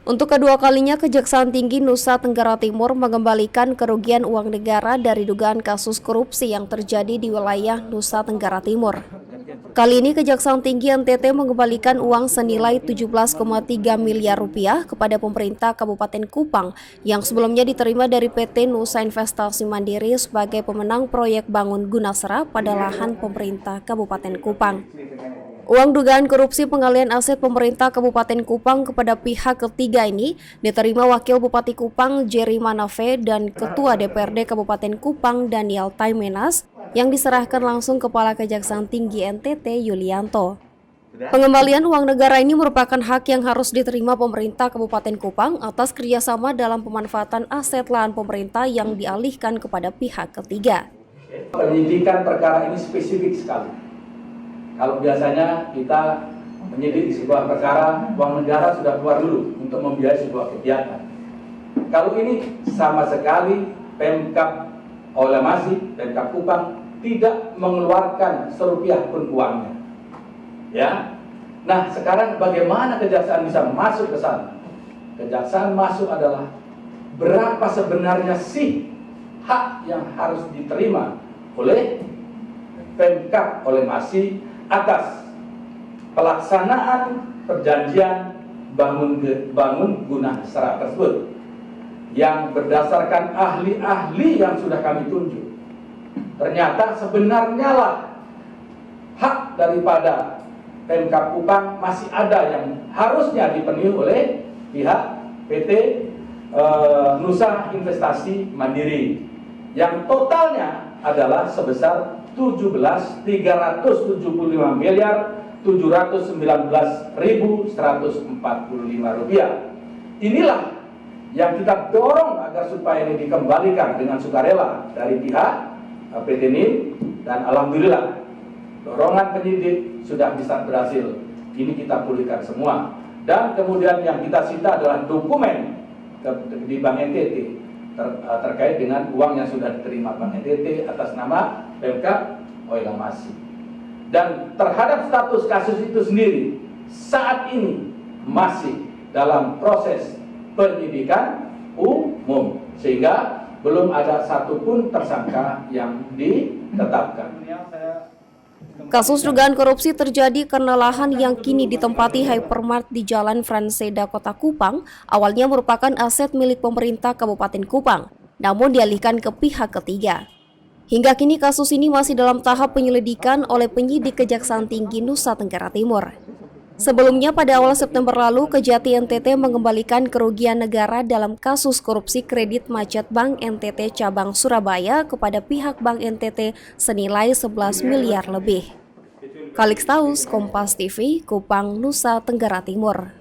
Untuk kedua kalinya, Kejaksaan Tinggi Nusa Tenggara Timur mengembalikan kerugian uang negara dari dugaan kasus korupsi yang terjadi di wilayah Nusa Tenggara Timur. Kali ini, Kejaksaan Tinggi NTT mengembalikan uang senilai 17,3 miliar rupiah kepada pemerintah Kabupaten Kupang yang sebelumnya diterima dari PT Nusa Investasi Mandiri sebagai pemenang proyek bangun Gunasera pada lahan pemerintah Kabupaten Kupang. Uang dugaan korupsi pengalihan aset pemerintah Kabupaten Kupang kepada pihak ketiga ini diterima Wakil Bupati Kupang Jerry Manave dan Ketua DPRD Kabupaten Kupang Daniel Taimenas yang diserahkan langsung Kepala Kejaksaan Tinggi NTT Yulianto. Pengembalian uang negara ini merupakan hak yang harus diterima pemerintah Kabupaten Kupang atas kerjasama dalam pemanfaatan aset lahan pemerintah yang dialihkan kepada pihak ketiga. Penyidikan perkara ini spesifik sekali. Kalau biasanya kita menyidik sebuah perkara, uang negara sudah keluar dulu untuk membiayai sebuah kegiatan. Kalau ini sama sekali Pemkab Pemkab Kupang tidak mengeluarkan serupiah pun uangnya. Ya. Nah, sekarang bagaimana Kejaksaan bisa masuk ke sana? Kejaksaan masuk adalah berapa sebenarnya sih hak yang harus diterima oleh Pemkab atas pelaksanaan perjanjian bangun Gunasera tersebut yang berdasarkan ahli-ahli yang sudah kami tunjuk. Ternyata sebenarnya lah hak daripada Pemkab Kupang masih ada yang harusnya dipenuhi oleh pihak PT Nusa Investasi Mandiri yang totalnya adalah sebesar 375 miliar 719.145 rupiah. Inilah yang kita dorong agar supaya ini dikembalikan dengan sukarela dari pihak PT NIM, dan alhamdulillah dorongan penyidik sudah bisa berhasil. Ini kita pulihkan semua. Dan kemudian yang kita sita adalah dokumen di Bank NTT terkait dengan uang yang sudah diterima Bank NTT atas nama Pemkab Oilamasi. Dan terhadap status kasus itu sendiri saat ini masih dalam proses penyidikan umum, sehingga belum ada satupun tersangka yang ditetapkan. Kasus dugaan korupsi terjadi karena lahan yang kini ditempati Hypermart di Jalan Franseda, Kota Kupang, awalnya merupakan aset milik pemerintah Kabupaten Kupang, namun dialihkan ke pihak ketiga. Hingga kini kasus ini masih dalam tahap penyelidikan oleh penyidik Kejaksaan Tinggi Nusa Tenggara Timur. Sebelumnya pada awal September lalu, Kejati NTT mengembalikan kerugian negara dalam kasus korupsi kredit macet Bank NTT Cabang Surabaya kepada pihak Bank NTT senilai 11 miliar lebih. Kalix Taus, Kompas TV, Kupang, Nusa Tenggara Timur.